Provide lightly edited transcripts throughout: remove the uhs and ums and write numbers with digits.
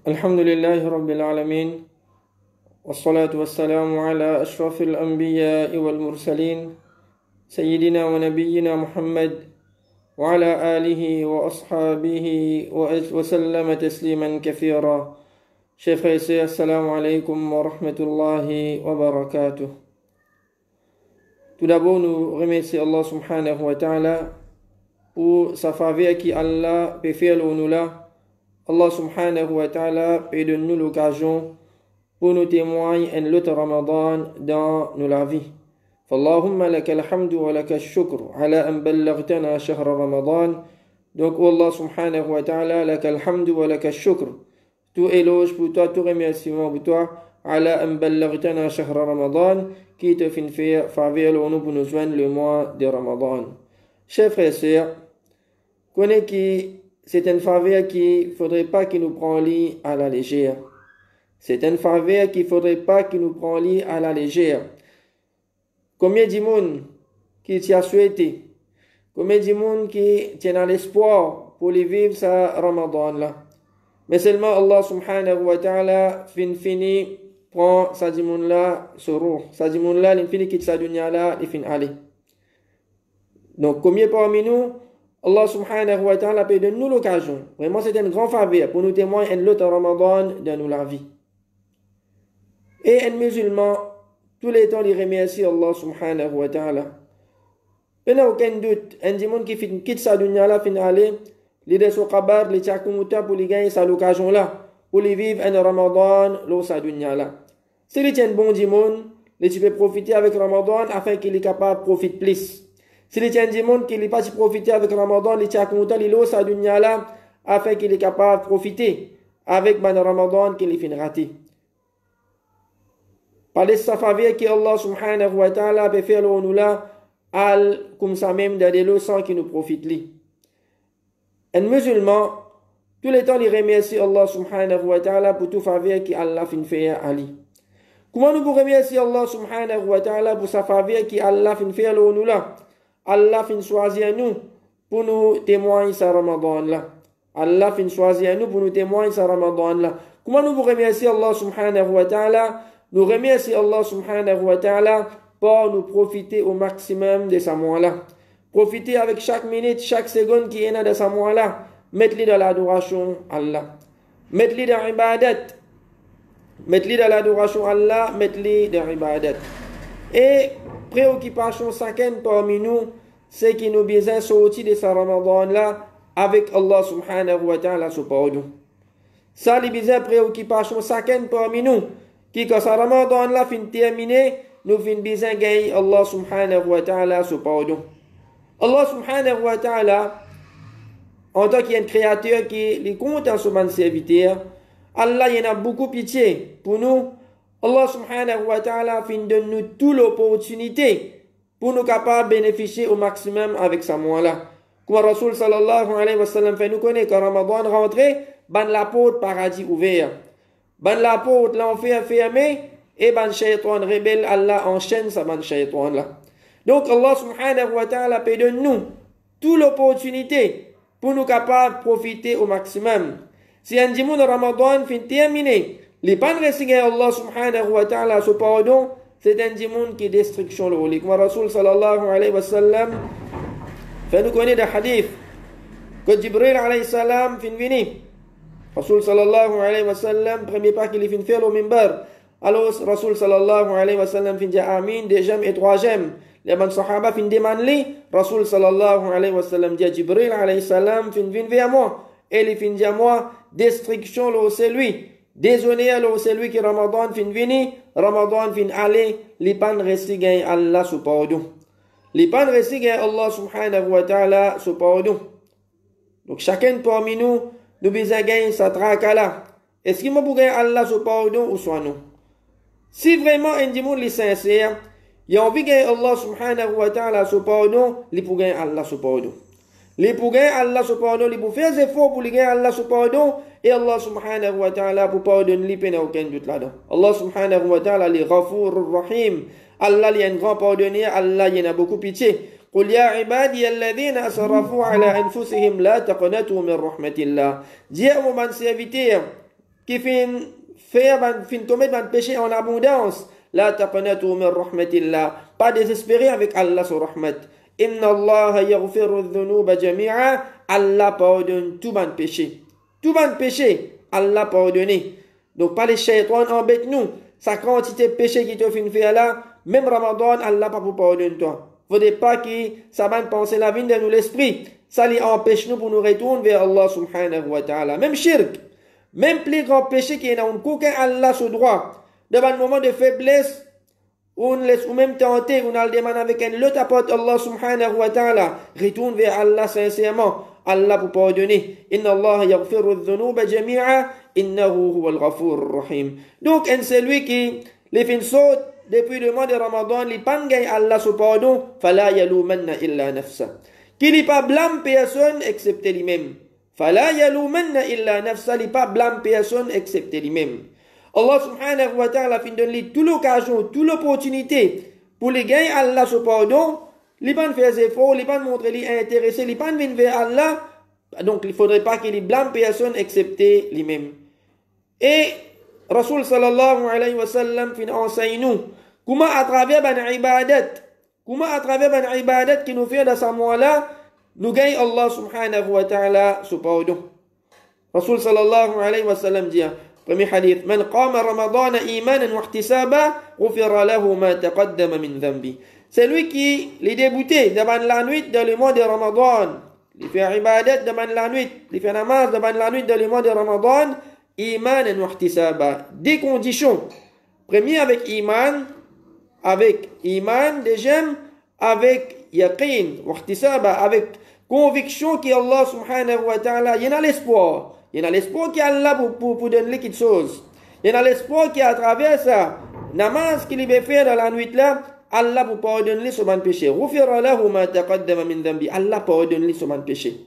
الحمد لله رب العالمين والصلاة والسلام على أشرف الأنبياء والمرسلين سيدنا ونبينا محمد وعلى آله وأصحابه وسلم تسليما كثيرا. Chers frères et sœurs, assalamu alaikum wa rahmatullahi wa barakatuh. Tout d'abord, nous remercions Allah subhanahu wa ta'ala pour sa faveur qui Allah peut faire nous là. Allah subhanahu wa ta'ala peut donner nous l'occasion pour nous témoigner un autre Ramadan dans nos vies. فاللهم لك الحمد ولك الشكر على أن بلغتنا شهر رمضان. Donc Allah subhanahu wa ta'ala لك الحمد ولك الشكر. Tout éloge pour toi, tout remerciement pour toi. على أن بلغتنا شهر رمضان qui te fait faveur pour nous joindre le mois de Ramadan. Chers frères et sœurs, connaissez que c'est une faveur qu'il ne faudrait pas qu'il nous prenne à la légère. C'est une faveur qu'il ne faudrait pas qu'il nous prenne à la légère. Combien de monde qui t'y a souhaité? Combien de monde qui tient à l'espoir pour les vivre ce Ramadan là? Mais seulement Allah subhanahu wa ta'ala fini prend sa dimoun là sur roue. Sa dimoun là, il finit quitte sa dunya là, il finit aller. Donc combien parmi nous Allah subhanahu wa ta'ala peut donner nous l'occasion. Vraiment, c'est une grande faveur pour nous témoigner un autre Ramadan dans nous la vie. Et un musulman, tous les temps, il remercie Allah subhanahu wa ta'ala. Il n'y a aucun doute, un dimanche qui quitte sa dunya là, fin aller, il est sur kabar, il tient pour lui gagner sa occasion là, pour lui vivre un Ramadan, là, sa dunya là. S'il tient un bon dimanche, il peut profiter avec Ramadan afin qu'il est capable de profiter plus. S'il tient du monde qui n'est pas profiter avec Ramadan, il tient content, il a sa dunya là, afin qu'il est capable de profiter avec le Ramadan qu'il est raté. Par les faveurs que Allah subhanahu wa ta'ala peut faire nous là, comme ça même dans des leçons qui nous profitent. Un musulman, tous les temps, il remercie Allah subhanahu wa ta'ala pour tout faveur qu'Allah fait à lui. Comment nous pouvons remercier Allah subhanahu wa ta'ala pour sa faveur qu'Allah fait nous là? Allah fin choisir nous pour nous témoigner ce Ramadan là. Allah fin choisir nous pour nous témoigner ce Ramadan là. Comment nous vous remercier Allah subhanahu wa ta'ala? Nous remercier Allah subhanahu wa ta'ala pour nous profiter au maximum de ce mois là. Profiter avec chaque minute, chaque seconde qui est dans ce mois là. Mettez-le dans l'adoration Allah. Mettez-le dans l'ibadat. Mettez-le dans l'adoration Allah. Mettez-le dans l'ibadat. Et préoccupation chacun parmi nous, c'est qu'il nous besoin sortir de ce Ramadan là avec Allah subhanahu wa ta'ala pour nous. Ça, les besoin préoccupation chacun parmi nous, qui quand ce Ramadan là fin terminé, nous fin besoin gagner Allah subhanahu wa ta'ala pour nous. Allah subhanahu wa ta'ala, en tant qu'un créateur qui les compte en son serviteur, Allah y en a beaucoup pitié pour nous. Allah subhanahu wa ta'ala fin donne nous toute l'opportunité pour nous capables de bénéficier au maximum avec ce mois-là. Comme Rasul sallallahu alayhi wa sallam fait nous connaître que Ramadan rentré, ban la porte paradis ouvert. Ban la porte l'enfer fermé et ban shaitan rebelle, Allah enchaîne sa ban shaitan là. Donc Allah subhanahu wa ta'ala peut donner nous toute l'opportunité pour nous capables de profiter au maximum. Si un dimanche Ramadan fin terminé, les pas de Allah subhanahu wa ta'ala ce pardon, c'est un dimanche qui est destruction le rôle. Comme Rasul sallallahu alayhi wa sallam fait nous connaître des hadiths que Jibril alayhi salam fin vini. Rasul sallallahu alayhi wa sallam, premier pas qu'il fin faire au minbar. Alors Rasul sallallahu alayhi wa sallam fin dit amin, deuxième et troisième. Les ban sahaba fin demandent Rasul sallallahu alayhi wa sallam dit Jibril alayhi salam fin vin vers moi. Et il fin dit à moi, destruction le c'est lui. Désolé, alors c'est lui qui Ramadan fin vini, Ramadan fin aller, les pan resti gagne Allah sous pardon. Les pan resti gagne Allah subhanahu wa ta'ala sous pardon. Donc chacun parmi nous, nous besoin gagner sa traque-là. Est-ce qu'il m'a pour gagner Allah sous pardon ou soit nous? Si vraiment un dimanche les sincère, il a envie de gagner Allah subhanahu wa ta'ala sous pardon, il pour gagner Allah sous pardon. Les pour gagner Allah sous pardon, les pour faire des efforts pour gagner Allah sous pardon, et Allah subhanahu wa ta'ala pour pardonner les peines, aucun doute là-dedans. Allah subhanahu wa ta'ala, les Ghafour Rahim. Allah, il y a un grand pardonnier, Allah, il y en a beaucoup pitié. قل يا عبادي الذين أسرفوا على أنفسهم لا تقنطوا من رحمة الله. Dis à mon serviteur qui fin commettre un péché en abondance, لا تقنطوا من رحمة الله. Pas désespérer avec Allah sur rahmat. إن الله يغفر الذنوب جميعا. Allah pardonne tout bon péché. Tout bon péché, Allah pardonne. Donc pas les shaitans embêtent nous. Sa quantité de péché qui te fait faire là, même Ramadan, Allah pas pour pardonner toi. Faudrait pas que ça va penser la vie de nous l'esprit. Ça les empêche nous pour nous retourner vers Allah subhanahu wa ta'ala. Même shirk, même plus grand péché qui est dans aucun Allah sur droit. Devant un moment de faiblesse, on laisse ou même tenter, on a le demande avec un l'autre apporte Allah subhanahu wa ta'ala. Retourne vers Allah sincèrement. Allah pour pardonner. Inna Allah yaghfiru dhunuba jami'a. Innahu huwal ghafur rahim. Donc, c'est lui qui les fait saute depuis le mois de Ramadan, il pas gagne Allah son pardon, fala yalumanna illa nafsa. Qui n'est pas blâme personne excepté lui-même. Fala yalumanna illa nafsa, il pas blâme personne excepté lui-même. Allah subhanahu wa ta'ala fin donne toute l'occasion, toute l'opportunité pour les gagner Allah son pardon. Il pas faire des efforts, il pas montrer lui intéressé, il pas venir vers Allah. Donc il faudrait pas qu'il blâme personne excepté lui-même. Et Rasul sallallahu alayhi wa sallam fin enseigne nous comment à travers ban ibadat qui nous fait dans ce mois-là nous gagne Allah subhanahu wa ta'ala son pardon. Rasul sallallahu alayhi wa sallam dit premier hadith man qama ramadana imanan wa ihtisaba ghufira lahu ma taqaddama min dhanbi. C'est lui qui les débouté devant la nuit dans le mois de Ramadan. Il fait ibadat devant la nuit, il fait namaz devant la nuit dans le mois de Ramadan. Iman et ihtisaba. Des conditions. Premier avec iman, deuxième avec yaqin, ihtisaba, avec conviction qu'Allah subhanahu wa ta'ala, il y a l'espoir. Il y a l'espoir qu'Allah pour donner quelque chose. Il y a l'espoir qu'à travers ça, namaz qu'il va faire dans la nuit là, Allah pour pardonner son péché. Ghufira lahu ma taqaddama min dhanbi. Allah pardonne son péché.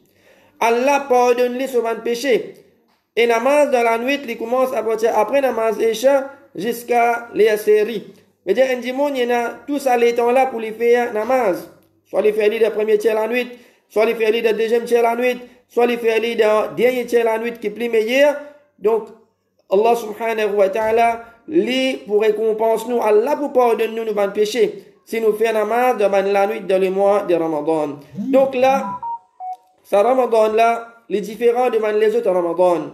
Allah pardonne son péché. Et namaz dans la nuit, il commence à partir après namaz Isha jusqu'à les séries. Mais il y a un dimanche, il y a tout ça les temps là pour les faire namaz. Soit les faire le premier tiers la nuit, soit les faire le deuxième tiers la nuit, soit les faire le dernier tiers la nuit qui est plus meilleur. Donc, Allah subhanahu wa ta'ala, lui pour récompense nous, Allah pour pardonner nous nos péchés. Si nous faisons namaz dans la nuit dans le mois de Ramadan. Donc là, ce Ramadan là, les différents devant les autres Ramadan.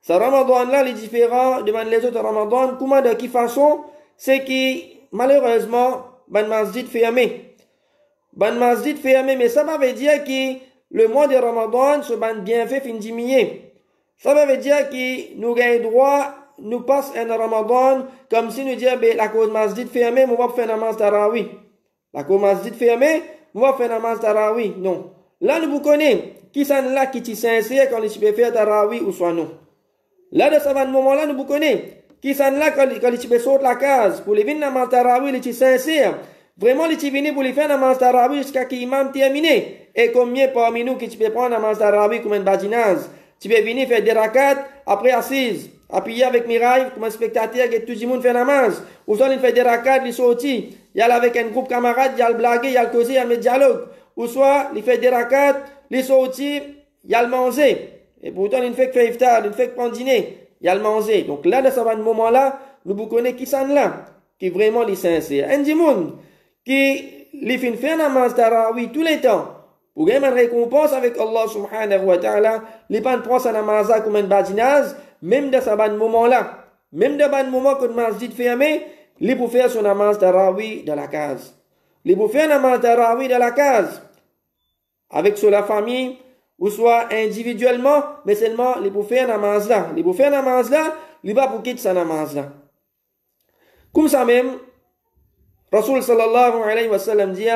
Ce Ramadan-là, les différents devant les autres Ramadan, comment de quelle façon, c'est que malheureusement, ban masjid fermé. Ban masjid fermé, mais ça veut dire que le mois de Ramadan, ce ban bienfait fin diminuer. Ça veut dire que nous gagnons droit, nous passons un Ramadan, comme si nous disions, la cause masjid fermé, on va faire namaz tarawih. La cause masjid fermé, on va faire namaz tarawih. Non. Là, nous vous connaissons. Qui sont là qui sont sincères quand ils peuvent faire tarawih ou soit non. Là, de ce moment-là, nous vous connaissons. Qui sont là quand ils peuvent sortir la case pour les venir namaz tarawih, ils sont sincères. Vraiment, ils sont venus pour les faire namaz tarawih jusqu'à qu'il imam terminé. Et combien parmi nous qui peuvent prendre namaz tarawih comme un badinaz? Tu peux venir faire des rakats, après assise, appuyer avec miraille, comme un spectateur que tout le monde fait namaz. Ou soit il fait des rakats, il sortit, il y a avec un groupe camarade, il y a le blaguer, il y a le causer, il y a le dialogue. Ou soit il fait des rakats, il sortit, il y a le manger. Et pourtant, il ne fait que faire iftar, il ne fait que prendre dîner, il y a le manger. Donc là, dans ce moment-là, nous vous connaissons qui sont là, qui vraiment les sincères. Un monde qui les fait namaz tarawih tous les temps. Pour gagner une récompense avec Allah subhanahu wa ta'ala, les gens prennent sa namaza comme un badinaz, même dans ce moment-là. Même dans ce moment que le masjid fermé, les pour faire son namaz tarawih dans la case. Les pour faire namaz tarawih dans la case. Avec sur la famille, ou soit individuellement, mais seulement les pour faire namaz là. Les pour faire namaz là, les va pour quitter sa namaz là. Comme ça même, Rasul sallallahu alayhi wa sallam dit,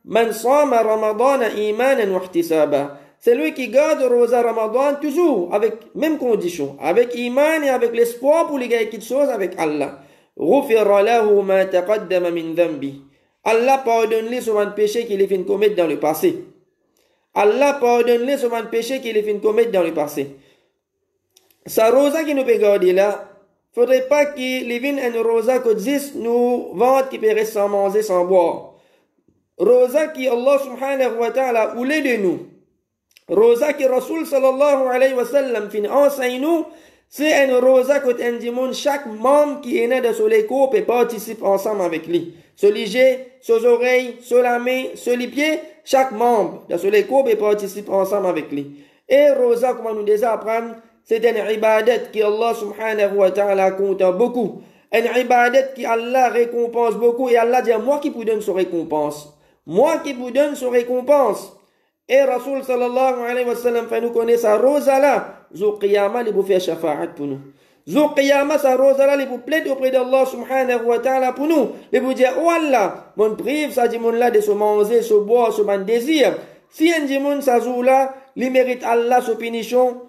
Man sama Ramadan imanan wa ihtisaba. C'est lui qui garde rosa Ramadan toujours avec même condition, avec iman et avec l'espoir pour les gagner quelque chose avec Allah. Ghufira lahu ma taqaddama min dhanbi. Allah pardonne-lui son péché qu'il a fait commettre dans le passé. Allah pardonne-lui son péché qu'il a fait commettre dans le passé. Sa rosa qui nous peut garder là, faudrait pas qu'il vienne une rosa que 10 nous vente qui peut rester sans manger, sans boire. rosa qui Allah subhanahu wa ta'ala voulait de nous, rosa qui Rasul sallallahu alayhi wa sallam fin enseigne nous, c'est une rosa que chaque membre qui est né de ce l'écho peut participer ensemble avec lui. Sur les jets, sur les oreilles, sur la main, sur les pieds, chaque membre de ce l'écho peut participer ensemble avec lui. Et rosa, comme nous déjà apprendre, c'est une ibadat qui Allah subhanahu wa ta'ala compte beaucoup. Une ibadat qui Allah récompense beaucoup. Et Allah dit, moi qui vous donne ce récompense. Moi qui vous donne ce récompense. Et Rasul sallallahu alayhi wa sallam fait nous connaître sa rosa là. Zo qiyamah, il vous fait shafa'at pour nous. Zo qiyamah, sa rosa là, il vous plaide auprès d'Allah subhanahu wa ta'ala pour nous. Il vous dit, oh Allah, mon prive, ça dit mon là de se manger, se boire, se man désir. Si un dimoun sa zou là, il mérite Allah sa punition,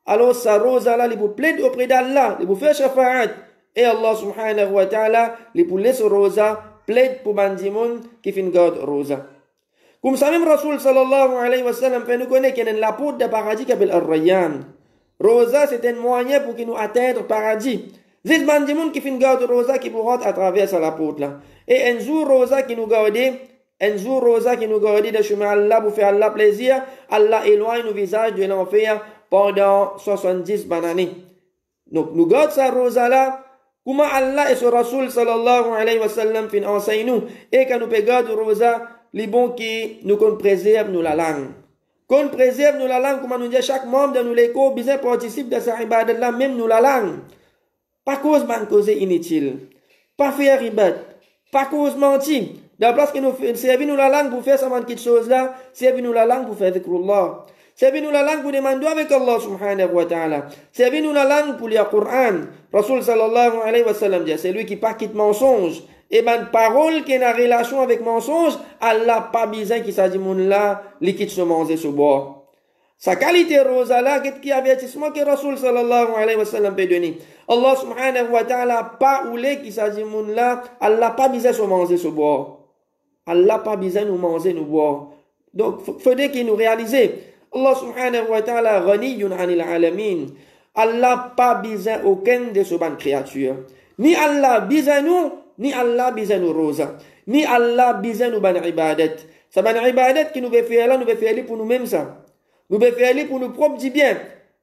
alors sa rosa là, il vous plaide auprès d'Allah, il vous fait shafa'at. Et Allah subhanahu wa ta'ala, il vous laisse rosa, plaide pour un dimoun qui fait garde rosa. Comme ça même Rasul sallallahu alayhi wa sallam fait nous connaître qu'il y a la porte de paradis qui s'appelle Ar-Rayyan. Rosa, c'est un moyen pour qu'il nous atteigne le paradis. C'est un dimoun qui fait une garde rosa qui vous rentre à travers la porte là. Et un jour rosa qui nous garde, un jour rosa qui nous garde de chemin Allah pour faire Allah plaisir, Allah éloigne nos visages de l'enfer pendant 70 années. Donc nous garde sa rosa là, comment Allah et son Rasul sallallahu alayhi wa sallam fin enseigne nous, et quand nous peut garder rosa, les bons qui nous préservent nous la langue. Qu'on préserve nous la langue, comme nous dit chaque membre de nous l'écho, bien participe de sa ibadat là, même nous la langue. Pas cause ban cause inutile. Pas faire ibadat. Pas cause mentir. Dans la place que nous servons nous la langue pour faire cette chose là, servons nous la langue pour faire dhikrullah. Servons nous la langue pour demander avec Allah subhanahu wa ta'ala. Servons nous la langue pour lire le Coran. Rasul sallallahu alayhi wa sallam dit, c'est lui qui pas quitte mensonge. Et ben, parole qui est en relation avec mensonge, Allah pas besoin qu'il s'agit de là, li quitte se manger, se boire. Sa qualité rosa là, qu'est-ce qui avertissement que Rasul sallallahu alayhi wa sallam peut donner. Allah subhanahu wa ta'ala pas oulé qu'il s'agit de là, Allah pas besoin se manger, se boire. Allah pas besoin nous manger, nous boire. Donc, faudrait qu'il nous réalise. Allah subhanahu wa ta'ala ghaniyun anil alamin. Allah pas besoin aucun de ces bonnes créatures. Ni Allah besoin nous, ni Allah besoin nous rosa. Ni Allah besoin nous ban ibadat. Ça ban ibadat qui nous veut faire là, nous veut faire pour nous-mêmes ça. Nous veut faire pour nous propres du bien.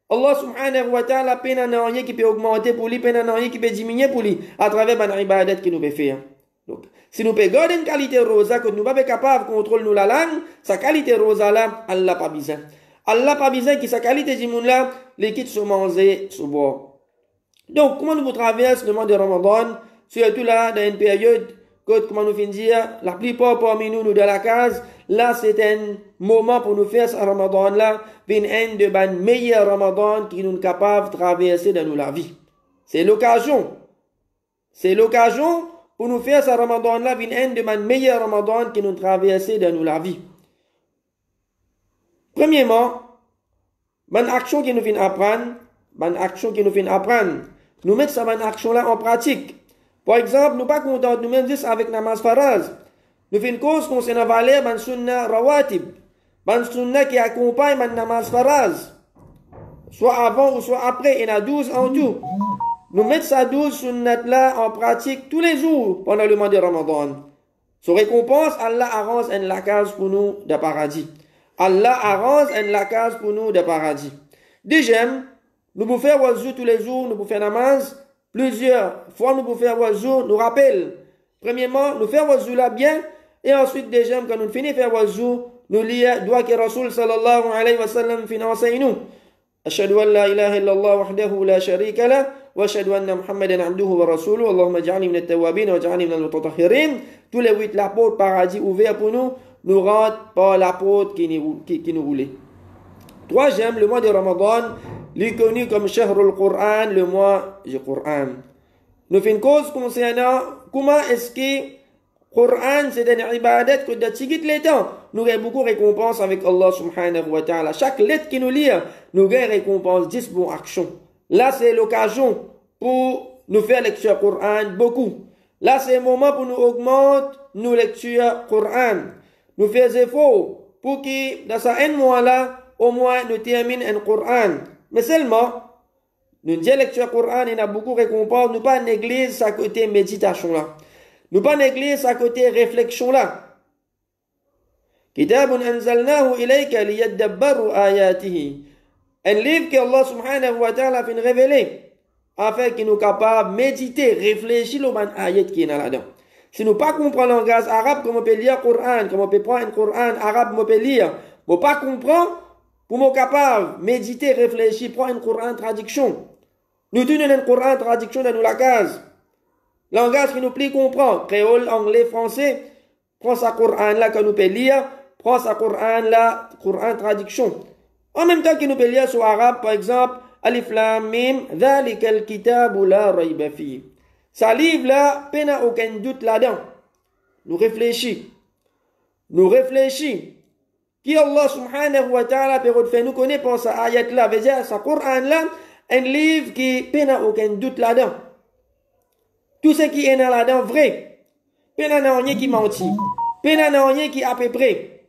Allah subhanahu wa ta'ala peine en rien qui peut augmenter pour lui, peine en rien qui peut diminuer pour lui, à travers ban ibadat qui nous veut faire. Donc, si nous pouvons garder une qualité rosa que nous ne sommes pas capables de contrôler nous la langue, sa qualité rosa là, Allah pas besoin. Allah pas besoin que sa qualité du monde là, les quitte se manger, se boire. Donc, comment nous traversons le mois de Ramadan, surtout là, dans une période, comment nous finissons dire, la plupart parmi nous, nous dans la case, là, c'est un moment pour nous faire ce Ramadan là, une de ban meilleur Ramadan qui nous est capable de traverser dans la vie. C'est l'occasion. C'est l'occasion pour nous faire ce Ramadan là, une de ban meilleur Ramadan qui nous traverser dans la vie. Premièrement, bonne action qui nous vient apprendre, nous mettons cette bonne action là en pratique. Par exemple, nous pas contents nous-mêmes juste avec namaz faraz. Nous faisons une cause concernant valeur ban sunna rawatib, ban sunna qui accompagne ban namaz faraz. Soit avant ou soit après, il y en a 12 en tout. Nous mettons ces 12 sunnat là en pratique tous les jours pendant le mois de Ramadan. Sur récompense, Allah arrange une lacage pour nous de paradis. Allah arrange une lacage pour nous de paradis. Deuxième, nous pouvons faire wazou tous les jours, nous pouvons faire namaz. Plusieurs fois, nous pouvons faire wazou, nous rappelle. Premièrement, nous faire wazou là bien. Et ensuite, deuxième, quand nous finissons faire wazou, nous lire doit que Rasul sallallahu alayhi wa sallam enseigne nous. Ashhadu an la ilaha illallah wahdahu la sharika lah. Wa ashhadu anna Muhammadan abduhu wa rasuluhu. Allahumma ja'alni min at-tawwabin wa ja'alni min al-mutatahhirin. Tous les 8 la porte paradis ouvert pour nous. Nous rentre par la porte qui nous roulait. Troisième, le mois de Ramadan, lui connu comme Shahrul Qur'an, le mois du Qur'an. Nous faisons une cause concernant comment est-ce que Qur'an, c'est une ibadat que de tigit les temps. Nous avons beaucoup de récompenses avec Allah subhanahu wa ta'ala. Chaque lettre qui nous lit, nous avons récompense 10 bonnes actions. Là, c'est l'occasion pour nous faire lecture Qur'an beaucoup. Là, c'est le moment pour nous augmenter nos lectures Qur'an. Nous faisons effort pour que dans ce mois-là, au moins, nous terminons un Qur'an. Mais seulement, nous disons lecture Qur'an, il y a beaucoup de récompenses. Nous pas négliger sa côté méditation là. Nous pas négliger sa côté réflexion là. Kitabun anzalnahu ilayka liyadabbaru ayatihi. Un livre que Allah subhanahu wa ta'ala a fait révéler afin qu'il nous capable de méditer, réfléchir aux ayats qui est là-dedans. Si nous pas comprenons le langage arabe, comme on peut lire le Coran, comme on peut prendre un Coran arabe, on peut lire, on pas comprendre, pour nous capable méditer, réfléchir, prendre un Coran traduction. Nous tenons un Coran traduction dans la case. Langage qui nous plaît comprendre, créole, anglais, français, prends sa Coran là que nous peut lire, prends sa Coran là, Coran traduction. En même temps que nous peut lire sur arabe, par exemple, Alif Lam Mim, Dhalikal Kitabu la rayba fi. Ça livre là, il n'y a aucun doute là-dedans. Nous réfléchissons. Nous réfléchissons. Qui Allah subhanahu wa ta'ala peut faire nous connaître pour sa ayat là, veut dire, sa Coran là, un livre qui n'a aucun doute là-dedans. Tout ce qui est là-dedans vrai. Il n'y a rien qui mentit. Il n'y a rien qui est à peu près.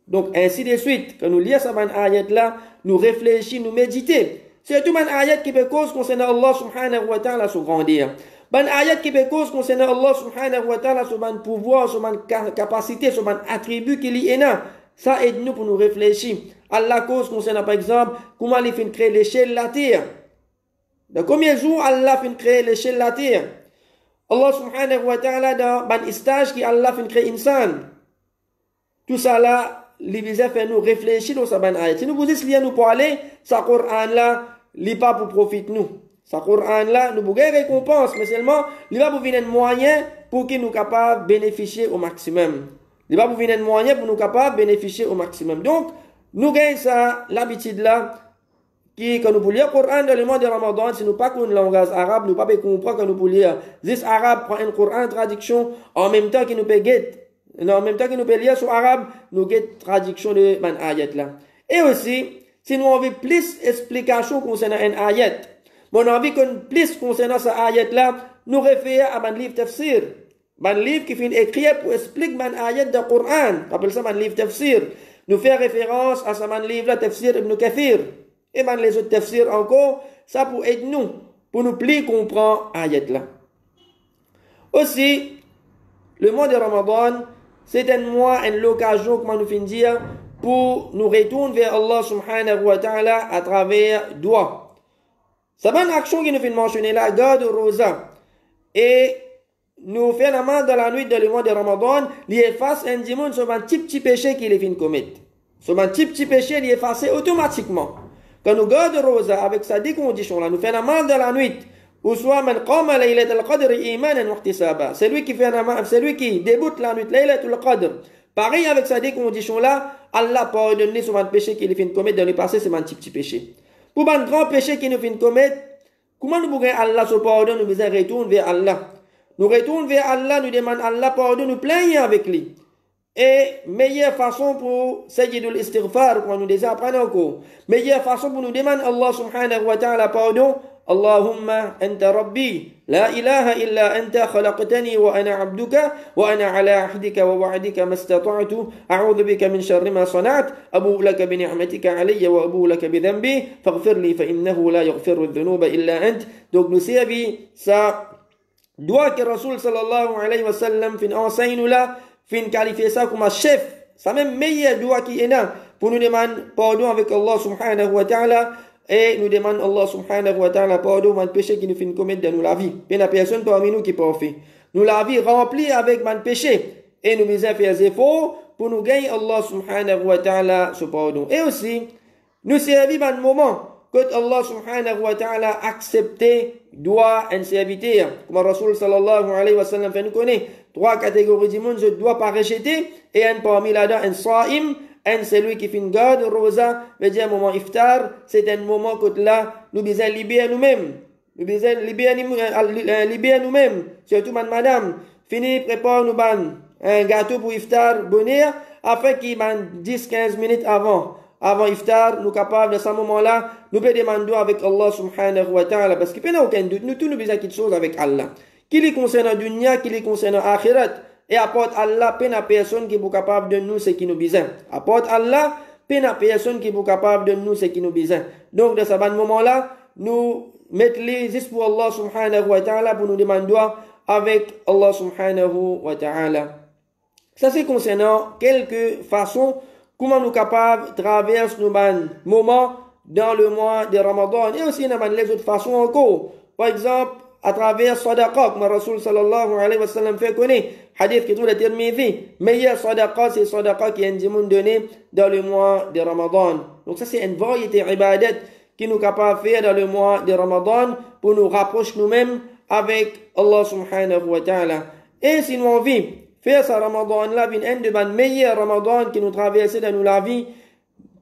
Donc, ainsi de suite, quand nous lisons cette ayat là, nous réfléchissons, nous méditons. C'est tout un ayat qui peut cause concernant Allah subhanahu wa ta'ala son grandir. Un ayat qui peut cause concernant Allah subhanahu wa ta'ala son pouvoir, son capacité, son attribut qu'il y a. Ça aide nous pour nous réfléchir. Allah cause concernant par exemple, comment il fait créer l'échelle de la terre. De combien de jours Allah fait créer l'échelle de la terre. Allah subhanahu wa ta'ala dans un stage qui Allah fait créer insan. Tout ça là, les visées fait nous réfléchir dans sa bonne ayat. Si nous vous dites nous parler, sa Coran là, il pas pour profiter nous. Sa Coran là, nous pouvons récompense, mais seulement, il va pour venir un moyen pour que nous capables de bénéficier au maximum. Il va pour venir un moyen pour nous capables de bénéficier au maximum. Donc, nous gagnons ça, l'habitude là, qui, quand nous pouvons lire le Coran dans le mois de Ramadan, si nous pas qu'on langage arabe, nous pas comprendre quand nous pouvons lire. This arabe prend un Coran traduction, en même temps que nous peut guetter. En même temps que nous pouvons lire sur arabe, nous avons traduction de man ayat là. Et aussi, si nous avons plus d'explications concernant un ayat, mais on a envie qu'on plus concernant ce ayat là, nous référons à un livre tafsir. Un livre qui finit écrit pour expliquer un ayat du Coran. On appelle ça un livre tafsir. Nous faisons référence à ce livre là, tafsir ibn Kathir. Et les autres tafsirs encore, ça pour aider nous, pour nous plus comprendre ayat là. Aussi, le mois de Ramadan, c'est un mois, une occasion, comment nous finissons dire, pour nous retourner vers Allah subhanahu wa ta'ala à travers doigt. C'est une action qui nous fait mentionner là, garde rosa. Et nous faisons la main dans la nuit dans le mois de Ramadan, il efface un dimanche sur un petit péché qu'il est fin de commettre. Sur un petit péché, il est effacé automatiquement. Quand nous gardons rosa avec sa décondition là, nous faisons la main dans la nuit. Ou soit man qama laylatul qadr imanan wa ihtisaba. C'est lui qui fait c'est lui qui débute la nuit laylatul qadr. Pareil avec sa décondition là, Allah pardonne sur un péché qu'il fait commettre dans le passé, c'est un petit péché. Pour un grand péché qu'il nous fait commettre, comment nous pouvons Allah se pardonne, nous devons retourner vers Allah. Nous retournons vers Allah, nous demandons Allah pardon, nous plaignons avec lui. Et meilleure façon pour Sayyidul Istighfar, quand nous désapprenons encore, meilleure façon pour nous demander Allah subhanahu wa ta'ala pardon, اللهم أنت ربي لا إله إلا أنت خلقتني وأنا عبدك وأنا على عهدك ووعدك ما استطعت أعوذ بك من شر ما صنعت أبوء لك بنعمتك علي وأبوء لك بذنبي فاغفر لي فإنه لا يغفر الذنوب إلا أنت. Donc nous servi ça doit que Rasul sallallahu alayhi wa sallam fin enseigne là fin qualifier ça comme un chef, ça même meilleur doigt qui est là pour nous demander pardon avec Allah subhanahu wa ta'ala. Et nous demandons Allah subhanahu wa ta'ala pardon pour un péché qui nous fait commettre dans la vie. Il n'y a personne parmi nous qui peut faire. Nous la vie remplie avec un péché. Et nous devons faire des efforts pour nous gagner Allah subhanahu wa ta'ala ce pardon. Et aussi, nous servir un moment que Allah subhanahu wa ta'ala accepté doit un serviteur. Comme Rasul sallallahu alayhi wa sallam fait nous connaître. 3 catégories du monde, je dois pas rejeter. Et un parmi là-dedans, un saïm. Un, c'est lui qui fait une garde rosa, veut dire un moment iftar, c'est un moment que là, nous devons libérer nous-mêmes. Nous devons libérer nous-mêmes. Surtout, madame, fini, prépare nous un gâteau pour iftar, bonheur, afin qu'il mène 10-15 minutes avant iftar, nous capables de ce moment-là, nous pouvons demander avec Allah subhanahu wa ta'ala, parce qu'il n'y a aucun doute, nous tous nous besoin quelque chose avec Allah. Qui les concerne dunya, qui les concerne akhirat. Et apporte Allah, peine à personne qui est capable de nous ce qui nous besoin. Apporte Allah, peine à personne qui est capable de nous ce qui nous besoin. Donc, de ce bon moment-là, nous mettons les juste pour Allah subhanahu wa ta'ala pour nous demander avec Allah subhanahu wa ta'ala. Ça, c'est concernant quelques façons comment nous capables de traverser nos moments dans le mois de Ramadan. Et aussi, dans les autres façons encore. Par exemple, à travers Sadaqa, comme Rasul sallallahu alayhi wa sallam fait connaître, hadith qui trouve la Tirmidhi, meilleur Sadaqa, c'est Sadaqa qui est donné dans le mois de Ramadan. Donc ça, c'est une variété ibadat qui nous capable de faire dans le mois de Ramadan pour nous rapprocher nous-mêmes avec Allah subhanahu wa ta'ala. Et si nous envie faire ce Ramadan-là, un de meilleur Ramadan qui nous traverse dans la vie,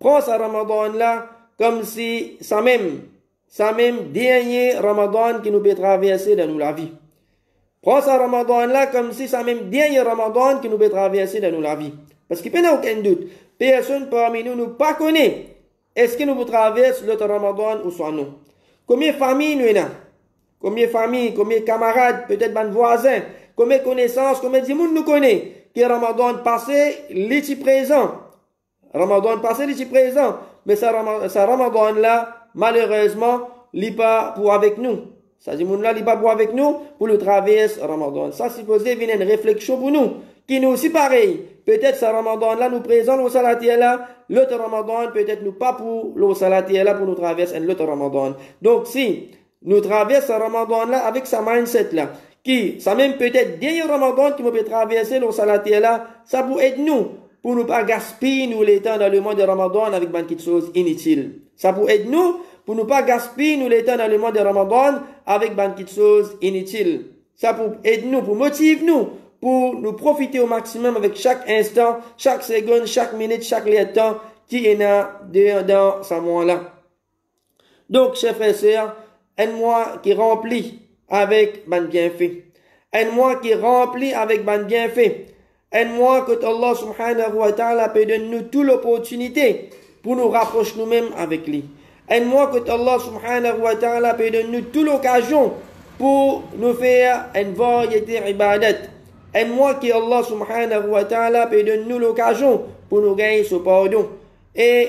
prends ce Ramadan-là comme si ça même dernier Ramadan qui nous peut traverser dans la vie. Prends ce Ramadan-là comme si ça même dernier Ramadan qui nous peut traverser dans la vie. Parce qu'il n'y a aucun doute, personne parmi nous ne pas connaît est-ce que nous traversons l'autre Ramadan ou soit non. Combien de familles nous avons? Combien de familles, combien de camarades, peut-être des voisins, combien de connaissances, combien de monde nous connaît que Ramadan passé, l'été présent. Ramadan passé, l'été présent. Mais ça Ramadan-là, malheureusement, il n'est pas pour avec nous. Ça dit, là, il n'est pas pour avec nous pour le traverser Ramadan. Ça, supposé, vient une réflexion pour nous. Qui nous aussi pareil. Peut-être ce Ramadan-là nous présente le salatier-là. L'autre Ramadan, peut-être nous pas pour le salatier-là pour nous traverser l'autre Ramadan. Donc, si nous traversons ce Ramadan-là avec sa mindset-là, qui, ça même peut-être dernier Ramadan qui nous peut traverser le salatier-là, ça peut être nous. Pour ne pas gaspiller nous les temps dans le mois de Ramadan avec beaucoup de choses inutiles. Ça peut être nous pour ne pas gaspiller nous les temps dans le mois de Ramadan avec beaucoup de choses inutiles. Ça peut être nous pour motiver nous pour nous profiter au maximum avec chaque instant, chaque seconde, chaque minute, chaque lieu de temps qui est dans ce mois-là. Donc, chers frères et sœurs, un mois qui est rempli avec ban bienfait. Un mois qui est rempli avec ban bienfait. Un mois que Allah subhanahu wa ta'ala peut donner nous toute l'opportunité pour nous rapprocher nous-mêmes avec lui. Un mois que Allah subhanahu wa ta'ala peut donner nous toute l'occasion pour nous faire une variété ibadat. Un mois que Allah subhanahu wa ta'ala peut donner nous l'occasion pour nous gagner ce pardon. Et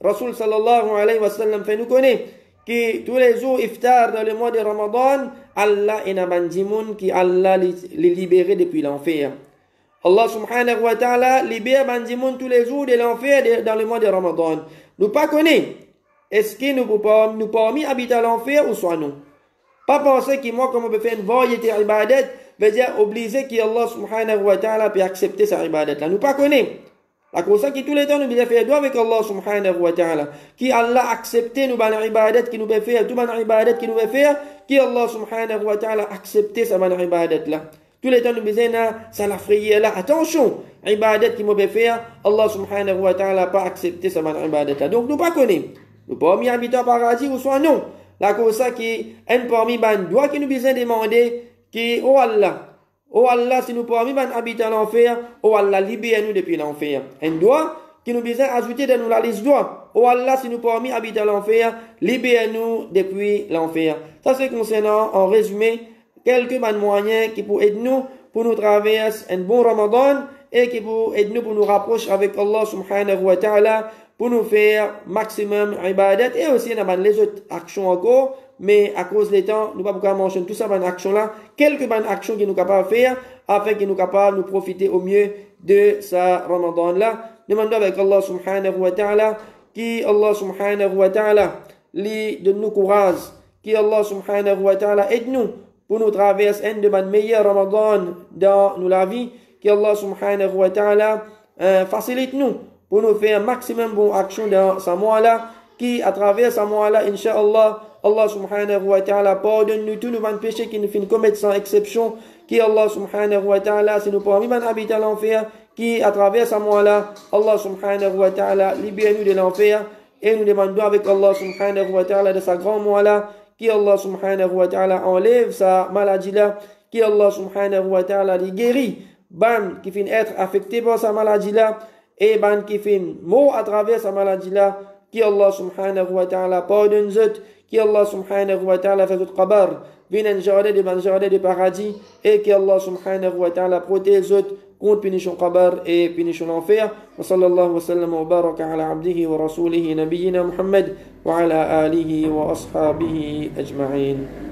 Rasul sallallahu alayhi wa sallam fait nous connaître que tous les jours iftar dans le mois de Ramadan, Allah est un bandimoun qui Allah les libéré depuis l'enfer. Allah subhanahu wa ta'ala libère bandimoun tous les jours de l'enfer dans le mois de Ramadan. Nous pas connaître est-ce que nous pouvons habiter à l'enfer ou soit non. Pas penser que moi, comme on peut faire une variété ibadat, veut dire obliger que Allah subhanahu wa ta'ala peut accepter sa ibadat là. Nous pas connaître. La cause qui tout le temps nous devons faire doigt avec Allah subhanahu wa ta'ala. Qui Allah accepte nous ban ibadat qui nous peut faire, tout ban ibadat qui nous peut faire, qui Allah subhanahu wa ta'ala accepte sa ban ibadat là. Tout le temps nous besoin ça la prière là. Attention, ibadat qui nous peut faire, Allah subhanahu wa ta'ala pas accepter sa ban ibadat là. Donc nous pas connaître. Nous pas mis habiter au paradis ou soit non. La cause qui un parmi ban doigt qui nous besoin demander qui oh Allah, si nous pouvons habiter à l'enfer, oh Allah, libère-nous depuis l'enfer. Un doigt qui nous besoin ajouter dans la liste doigt. Oh Allah, si nous pouvons habiter à l'enfer, libère-nous depuis l'enfer. Ça, c'est concernant, en résumé, quelques moyens qui pourraient aider nous pour nous traverser un bon Ramadan et qui pourraient aider nous pour nous rapprocher avec Allah subhanahu wa ta'ala, pour nous faire maximum ibadat et aussi dans les autres actions encore. Mais à cause des temps, nous ne pouvons pas mentionner tout ça dans action-là. Quelques bonnes actions qui nous capables de faire afin que nous capables de profiter au mieux de ce Ramadan-là. Demandons avec Allah subhanahu wa ta'ala, qui Allah subhanahu wa ta'ala lui donne nous courage, qui Allah subhanahu wa ta'ala aide-nous pour nous traverser un de nos meilleurs Ramadan dans la vie, qui Allah subhanahu wa ta'ala facilite-nous pour nous faire un maximum de bonnes actions dans ce mois-là, qui à travers ce mois-là, Inch'Allah, Allah subhanahu wa ta'ala pardonne-nous tous nos péchés qui nous font commettre sans exception, qui Allah subhanahu wa ta'ala, si nous pouvons même habiter à l'enfer, qui à travers ce mois-là, Allah subhanahu wa ta'ala libère-nous de l'enfer, et nous demandons avec Allah subhanahu wa ta'ala de sa grand mois-là, qui Allah subhanahu wa ta'ala enlève sa maladie-là, qui Allah subhanahu wa ta'ala les guérit, ban qui finit être affecté par sa maladie-là, et ban qui finit mort à travers sa maladie-là, qui Allah subhanahu wa ta'ala pardonne zot, qui Allah subhanahu wa ta'ala fait zot qabar, vienne jardin de paradis, et qui Allah subhanahu wa ta'ala protège zot contre punition qabar et punition enfer. Wa sallallahu wa sallam wa baraka ala abdihi wa rasulihi nabiyyina Muhammad wa ala alihi wa ashabihi ajma'in.